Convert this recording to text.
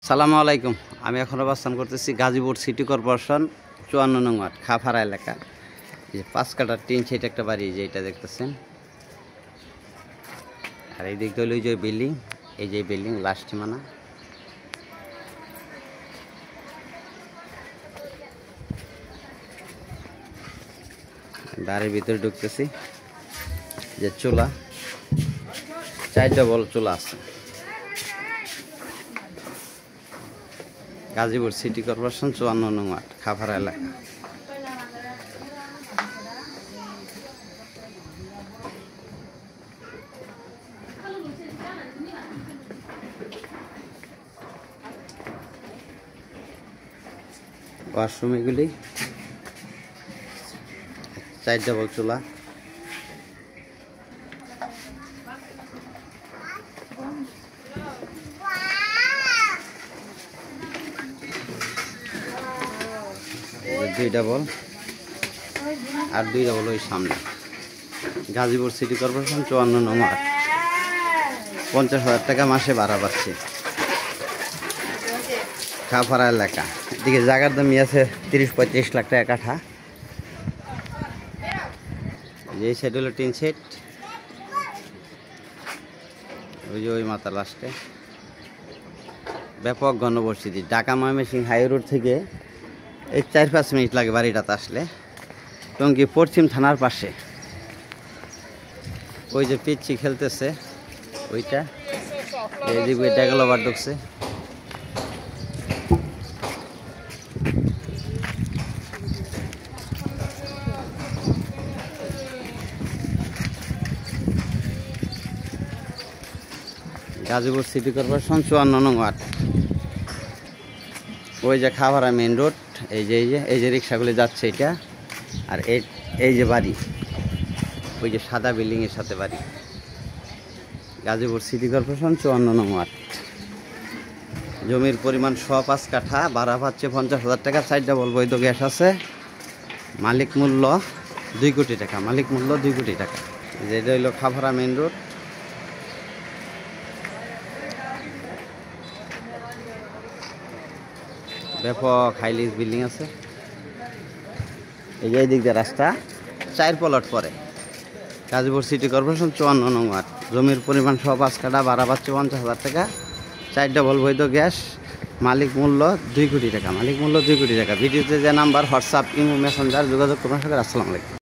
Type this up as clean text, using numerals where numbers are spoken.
সালামু আলাইকুম। আমি এখন অবস্থান করতেছি গাজীপুর সিটি কর্পোরেশন ৫৪ নং ওয়ার্ড খাফারা এলাকা। যে ৫ কাঠার টিন সেট একটা বাড়ি, যে এটা দেখতেছেন। আর এই দিক হলো যে বিল্ডিং, এই যে বিল্ডিং লাস্ট মানা। বাড়ির ভিতরে ঢুকতেছি, যে চুলা 4টা বল চুলা আছে। গাজীপুর সিটি কর্পোরেশন ৫৪ নং ওয়ার্ড খাফারা এলাকা। ওয়াশরুম এগুলি 4টা বল চুলা। দুইটা বল আর 2টা বল ওই সামনে। গাজীপুর সিটি কর্পোরেশন ৫৪ নং ওয়ার্ড। 50,000 টাকা মাসে ভাড়া পাচ্ছে। খাফারা এলাকা। এদিকে জায়গার দামই আছে 30-35 লাখ টাকা কাঠা। এই সাইড হলো টিন সেট, ওই যে ওই মাথা লাস্টে। ব্যাপক ঘনবসতি। ঢাকা ময়মনসিংহ হাই রোড থেকে এই 4-5 মিনিট লাগে বাড়িটাতে আসলে। টঙ্গী পশ্চিম থানার পাশে। ওই যে পিচ্ছি খেলতেছে ওইটা, এইদিকে ডেভেলপার ঢুকছে। গাজীপুর সিটি কর্পোরেশন ৫৪ নং ওয়ার্ড। ওই যে খাফারা মেন রোড, এই যে রিক্সাগুলি যাচ্ছে এটা। আর এই যে বাড়ি, ওই যে সাদা বিল্ডিংয়ের সাথে বাড়ি। গাজীপুর সিটি কর্পোরেশন ৫৪ নং ওয়ার্ড। জমির পরিমাণ 5 কাঠা, ভাড়া পাচ্ছে 50,000 টাকা। 4টা বল বৈধ গ্যাস আছে। মালিক মূল্য 2 কোটি টাকা। মালিক মূল্য 2 কোটি টাকা। যেটা হইল খাফারা মেন রোড। ব্যাপক হাইলিস বিল্ডিং আছে। এই যে দিক দিয়ে রাস্তা 4 প্লট পরে। গাজীপুর সিটি কর্পোরেশন ৫৪ নং ওয়ার্ড। জমির পরিমাণ 5 কাঠা, ভাড়া পাচ্ছে 50,000 টাকা। 4টা বল বৈধ গ্যাস। মালিক মূল্য 2 কোটি টাকা। মালিক মূল্য 2 কোটি টাকা। ভিডিওতে যে নাম্বার, হোয়াটসঅ্যাপ, ইমো, মেসেঞ্জার যোগাযোগ করবেন। আসসালামু আলাইকুম।